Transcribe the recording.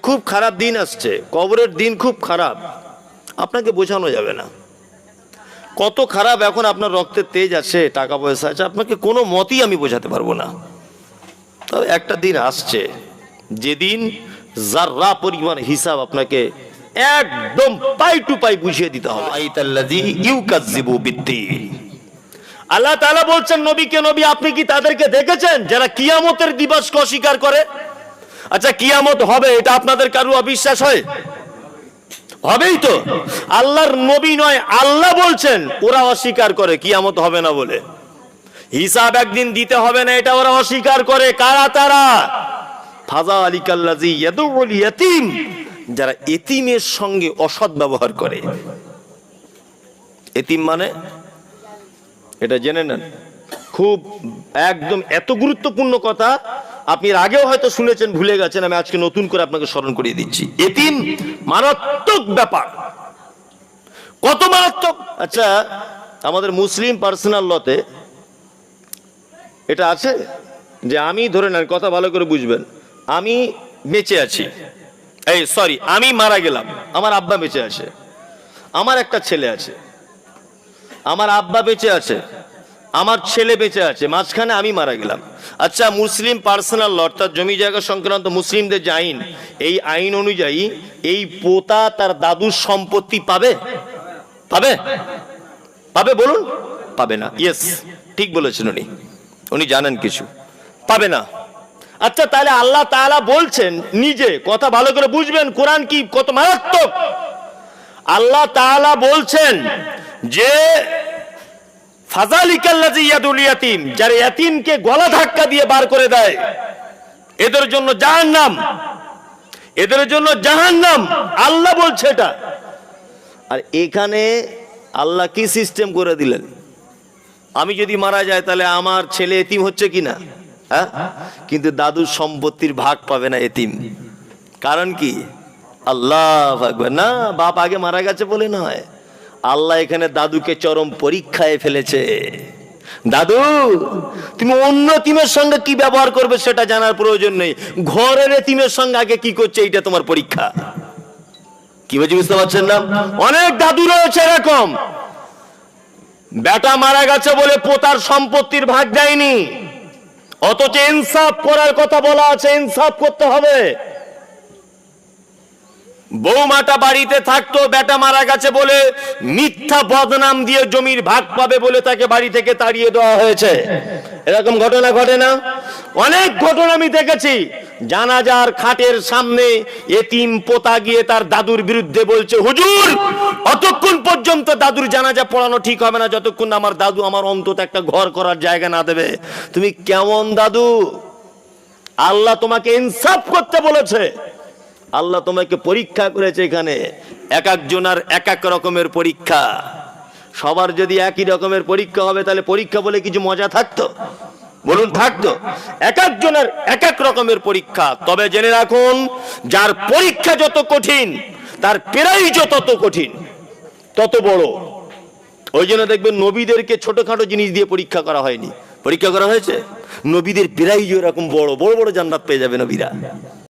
খুব খারাপ দিন আসছে, কবরের দিন খুব খারাপ, আপনাকে বোঝানো যাবে না কত খারাপ। এখন আপনার রক্তের তেজ আছে, টাকা পয়সা আছে, আপনাকে কোনো মতেই আমি বোঝাতে পারবো না। তবে একটা দিন আসছে যেদিন যাররা পরিমাণ হিসাব আপনাকে একদম পাই টু পাই বুঝিয়ে দিতে হবে। আল্লাহ তাআলা বলছেন নবীকে, নবী আপনি কি তাদেরকে দেখেছেন যারা কিয়ামতের দিবসকে অস্বীকার করে? আচ্ছা, কিয়ামত হবে এটা আপনাদের কারো অবিশ্বাস হয়? হবেই তো। আল্লাহর নবী নয়, আল্লাহ বলছেন ওরা অস্বীকার করে কিয়ামত হবে না বলে। হিসাব একদিন দিতে হবে না এটা ওরা অস্বীকার করে। কারা তারা? ফাযালিকাল্লাযী ইয়াদউল ইয়াতীম, যারা এতিমের সঙ্গে অসৎ ব্যবহার করে। এতিম মানে এটা জেনে নেন, খুব একদম এত গুরুত্বপূর্ণ কথা, আপনি এর আগেও হয়তো শুনেছেন, ভুলে গেছেন, আমি আজকে নতুন করে আপনাকে স্মরণ করিয়ে দিচ্ছি। এতিম মারাত্মক ব্যাপার। কত মারাত্মক! আচ্ছা, আমাদের মুসলিম পার্সোনাল লতে এটা আছে যে আমি ধরে নেন, কথা ভালো করে বুঝবেন, আমি বেঁচে আছি, আমি মারা গেলাম, আমার আব্বা বেঁচে আছে, আমার একটা ছেলে আছে, আমার আব্বা বেঁচে আছে, আমার ছেলে বেঁচে আছে, মাঝখানে আমি মারা গেলাম। আচ্ছা, মুসলিম পার্সোনাল ল অর্থাৎ জমি জায়গা সংক্রান্ত মুসলিমদের যে আইন, এই আইন অনুযায়ী এই পোতা তার দাদুর সম্পত্তি পাবে? পাবে? পাবে বলুন? পাবে না। ইয়েস, ঠিক বলেছেন উনি জানেন কিছু, পাবে না। আচ্ছা, তাহলে আল্লাহ তাআলা বলছেন নিজে, কথা ভালো করে বুঝবেন, কোরআন কি কত মারাত্মক। আল্লাহ তাআলা বলছেন যে ফাযালিকাল্লাযী ইয়াদুল ইয়াতীম, যারা ইয়াতীমকে গলা ধাক্কা দিয়ে বার করে দেয়, এদের জন্য জাহান্নাম, এদের জন্য জাহান্নাম। আল্লাহ বলছে এটা। আর এখানে আল্লাহ কি সিস্টেম করে দিলেন, আমি যদি মারা যাই তাহলে আমার ছেলে এতিম হচ্ছে কিনা, হ্যাঁ, কিন্তু দাদুর সম্পত্তির ভাগ পাবে না এতিম। কারণ কি? আল্লাহু আকবার। না, বাপ আগে মারা গেছে বলে নয়, আল্লাহ এখানে দাদুকে চরম পরীক্ষায় ফেলেছে। দাদু, তুমি অন্য এতিমের সঙ্গে কি ব্যবহার করবে সেটা জানার প্রয়োজন নেই, ঘরের এতিমের সঙ্গে আগে কি করছে এইটা তোমার পরীক্ষা। কি বুঝতে পারছেন না? অনেক দাদু রয়েছে এরকম, বেটা মারা গেছে বলে পোতার সম্পত্তির ভাগ দেয়নি, অথচ ইনসাফ করার কথা বলা আছে, ইনসাফ করতে হবে। বৌমাটা বাড়িতে থাকতো, বেটা মারা গেছে বলে মিথ্যা বদনাম দিয়ে জমির ভাগ পাবে বলে তাকে বাড়ি থেকে তাড়িয়ে দেওয়া হয়েছে। এরকম ঘটনা ঘটে না? অনেক ঘটনা আমি দেখেছি। জানাজার খাটের সামনে এতিম পোতা গিয়ে তার দাদুর বিরুদ্ধে বলছে, হুজুর অতক্ষণ পর্যন্ত দাদুর জানাজা পড়ানো ঠিক হবে না যতক্ষণ আমার দাদু আমার অন্তত একটা ঘর করার জায়গা না দেবে। তুমি কেমন দাদু? আল্লাহ তোমাকে ইনসাফ করতে বলেছে, আল্লাহ তোমাকে পরীক্ষা করেছে। এখানে এক একজনের এক এক রকমের পরীক্ষা। সবার যদি একই রকমের পরীক্ষা হবে তাহলে পরীক্ষা বলে কিছু মজা থাকতো? বলুন, থাকতো? এক একজনের এক এক রকমের পরীক্ষা। তবে জেনে রাখুন, যার পরীক্ষা যত কঠিন তার প্রাইজও তত কঠিন, তত বড়। ওই জন্য দেখবেন নবীদেরকে ছোটখাটো জিনিস দিয়ে পরীক্ষা করা হয়নি, পরীক্ষা করা হয়েছে নবীদের প্রাইজও এরকম বড় বড়। বড় জান্নাত পেয়ে যাবে নবীরা।